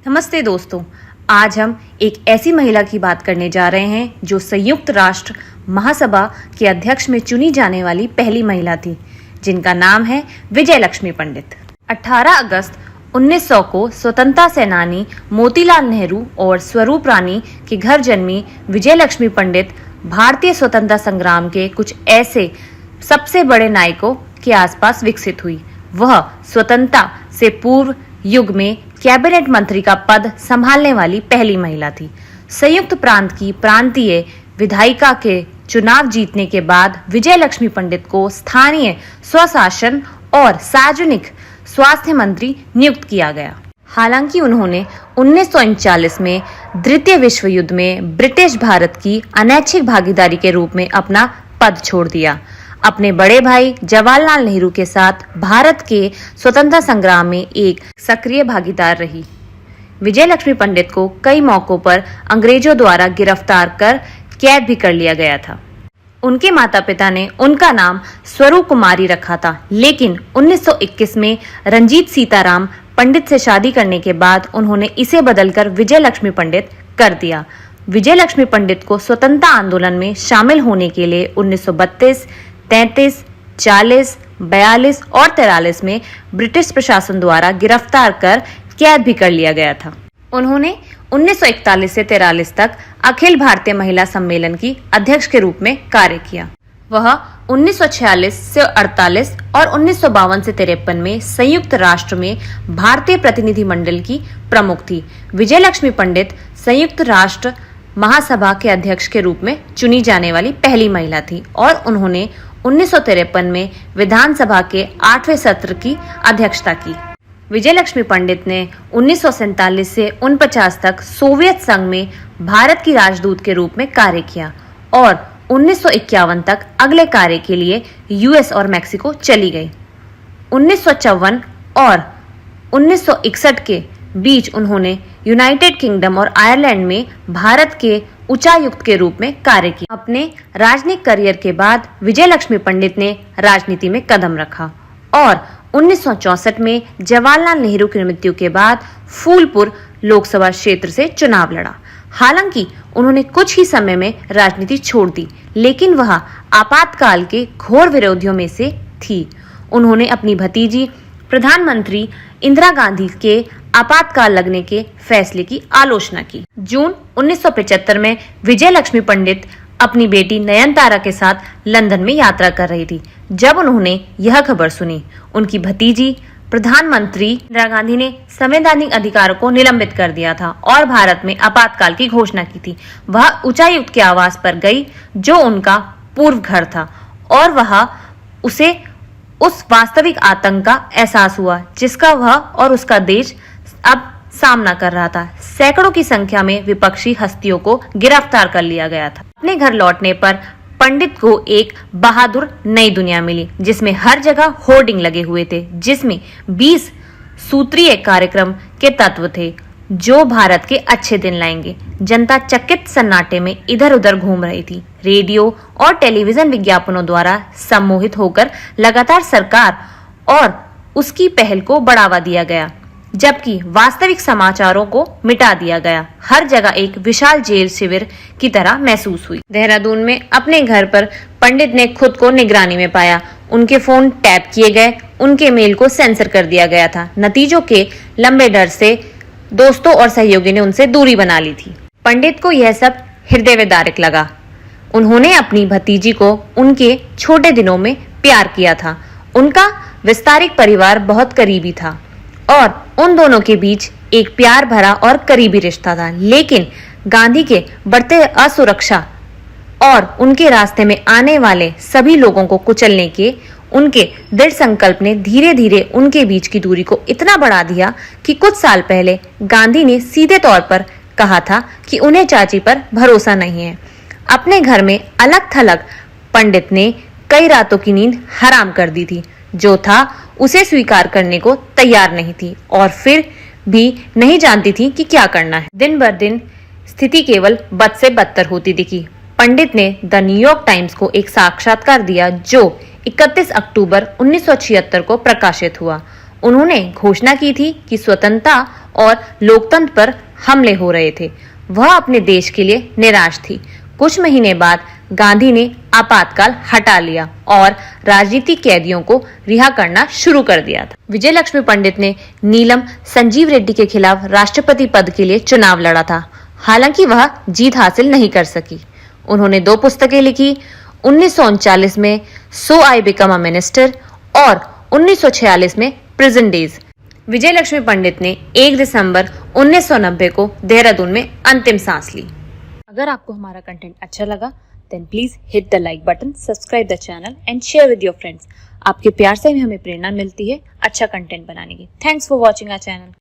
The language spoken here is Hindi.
नमस्ते दोस्तों, आज हम एक ऐसी महिला की बात करने जा रहे हैं जो संयुक्त राष्ट्र महासभा के अध्यक्ष में चुनी जाने वाली पहली महिला थी, जिनका नाम है विजय लक्ष्मी पंडित। 18 अगस्त 1900 को स्वतंत्रता सेनानी मोतीलाल नेहरू और स्वरूप रानी के घर जन्मी विजय लक्ष्मी पंडित भारतीय स्वतंत्रता संग्राम के कुछ ऐसे सबसे बड़े नायकों के आसपास विकसित हुई। वह स्वतंत्रता से पूर्व युग में कैबिनेट मंत्री का पद संभालने वाली पहली महिला थी। संयुक्त प्रांत की प्रांतीय विधायिका के चुनाव जीतने के बाद विजय लक्ष्मी पंडित को स्थानीय स्वशासन और सार्वजनिक स्वास्थ्य मंत्री नियुक्त किया गया। हालांकि उन्होंने 1939 में द्वितीय विश्व युद्ध में ब्रिटिश भारत की अनैच्छिक भागीदारी के रूप में अपना पद छोड़ दिया। अपने बड़े भाई जवाहरलाल नेहरू के साथ भारत के स्वतंत्रता संग्राम में एक सक्रिय भागीदार रही। विजय लक्ष्मी पंडित को कई मौकों पर अंग्रेजों द्वारा गिरफ्तार कर कैद भी कर लिया गया था। उनके माता पिता ने उनका नाम स्वरूप कुमारी रखा था, लेकिन 1921 में रंजीत सीताराम पंडित से शादी करने के बाद उन्होंने इसे बदलकर विजय लक्ष्मी पंडित कर दिया। विजय लक्ष्मी पंडित को स्वतंत्रता आंदोलन में शामिल होने के लिए 1932, 33, 40, 42 और 43 में ब्रिटिश प्रशासन द्वारा गिरफ्तार कर कैद भी कर लिया गया था। उन्होंने 1941 से 43 तक अखिल भारतीय महिला सम्मेलन की अध्यक्ष के रूप में कार्य किया। वह 1946 से 48 और 1952 से 53 में संयुक्त राष्ट्र में भारतीय प्रतिनिधि मंडल की प्रमुख थी। विजय लक्ष्मी पंडित संयुक्त राष्ट्र महासभा के अध्यक्ष के रूप में चुनी जाने वाली पहली महिला थी और उन्होंने 1953 में विधानसभा के 8वें सत्र की अध्यक्षता की। विजय लक्ष्मी पंडित ने 1947 से 49 तक सोवियत संघ में भारत की राजदूत के रूप में कार्य किया और 1951 तक अगले कार्य के लिए यूएस और मेक्सिको चली गई। 1954 और 1961 के बीच उन्होंने यूनाइटेड किंगडम और आयरलैंड में भारत के उच्चायुक्त के रूप में कार्य किया। अपने राजनीतिक करियर के बाद विजय लक्ष्मी पंडित ने राजनीति में कदम रखा और 1964 में जवाहरलाल नेहरू की मृत्यु के बाद फूलपुर लोकसभा क्षेत्र से चुनाव लड़ा। हालांकि उन्होंने कुछ ही समय में राजनीति छोड़ दी, लेकिन वह आपातकाल के घोर विरोधियों में से थी। उन्होंने अपनी भतीजी प्रधानमंत्री इंदिरा गांधी के आपातकाल लगने के फैसले की आलोचना की। जून 1975 में विजय लक्ष्मी पंडित अपनी बेटी नयनतारा के साथ लंदन में यात्रा कर रही थी। जब उन्होंने यह खबर सुनी, उनकी भतीजी प्रधानमंत्री इंदिरा गांधी ने संवैधानिक अधिकारों को निलंबित कर दिया था और भारत में आपातकाल की घोषणा की थी। वह उच्चायुक्त के आवास पर गई, जो उनका पूर्व घर था, और वह उसे उस वास्तविक आतंक का एहसास हुआ जिसका वह और उसका देश अब सामना कर रहा था। सैकड़ों की संख्या में विपक्षी हस्तियों को गिरफ्तार कर लिया गया था। अपने घर लौटने पर पंडित को एक बहादुर नई दुनिया मिली, जिसमें हर जगह होर्डिंग लगे हुए थे, जिसमें 20 सूत्रीय कार्यक्रम के तत्व थे जो भारत के अच्छे दिन लाएंगे। जनता चकित सन्नाटे में इधर उधर घूम रही थी। रेडियो और टेलीविजन विज्ञापनों द्वारा सम्मोहित होकर लगातार सरकार और उसकी पहल को बढ़ावा दिया गया, जबकि वास्तविक समाचारों को मिटा दिया गया। हर जगह एक विशाल जेल शिविर की तरह महसूस हुई। देहरादून में अपने घर पर पंडित ने खुद को निगरानी में पाया। उनके फोन टैप किए गए, उनके मेल को सेंसर कर दिया गया था। नतीजों के लंबे डर से दोस्तों और सहयोगी ने उनसे दूरी बना ली थी। पंडित को यह सब हृदय विदारक लगा। उन्होंने अपनी भतीजी को उनके छोटे दिनों में प्यार किया था। उनका विस्तारित परिवार बहुत करीबी था और उन दोनों के बीच एक प्यार भरा और करीबी रिश्ता था। लेकिन गांधी के बढ़ते असुरक्षा और उनके रास्ते में आने वाले सभी लोगों को कुचलने के उनके दृढ़ संकल्प ने धीरे धीरे उनके बीच की दूरी को इतना बढ़ा दिया कि कुछ साल पहले गांधी ने सीधे तौर पर कहा था कि उन्हें चाची पर भरोसा नहीं है। अपने घर में अलग थलग पंडित ने कई रातों की नींद हराम कर दी थी। जो था उसे स्वीकार करने को तैयार नहीं थी और फिर भी नहीं जानती थी कि क्या करना है। दिन बर दिन स्थिति केवल बद से बदतर होती दिखी। पंडित ने द न्यूयॉर्क टाइम्स को एक साक्षात्कार दिया जो 31 अक्टूबर 1976 को प्रकाशित हुआ। उन्होंने घोषणा की थी कि स्वतंत्रता और लोकतंत्र पर हमले हो रहे थे। वह अपने देश के लिए निराश थी। कुछ महीने बाद गांधी ने आपातकाल हटा लिया और राजनीतिक कैदियों को रिहा करना शुरू कर दिया था। विजयलक्ष्मी पंडित ने नीलम संजीव रेड्डी के खिलाफ राष्ट्रपति पद के लिए चुनाव लड़ा था। हालांकि वह जीत हासिल नहीं कर सकी। उन्होंने 2 पुस्तकें लिखी, 1939 में सो आई बिकम अ मिनिस्टर और 1946 में प्रिजन डेज। विजयलक्ष्मी पंडित ने 1 दिसंबर 1990 को देहरादून में अंतिम सांस ली। अगर आपको हमारा कंटेंट अच्छा लगा then please hit the like button, subscribe the channel and share with your friends. आपके प्यार से हमें प्रेरणा मिलती है अच्छा कंटेंट बनाने की। Thanks for watching our channel.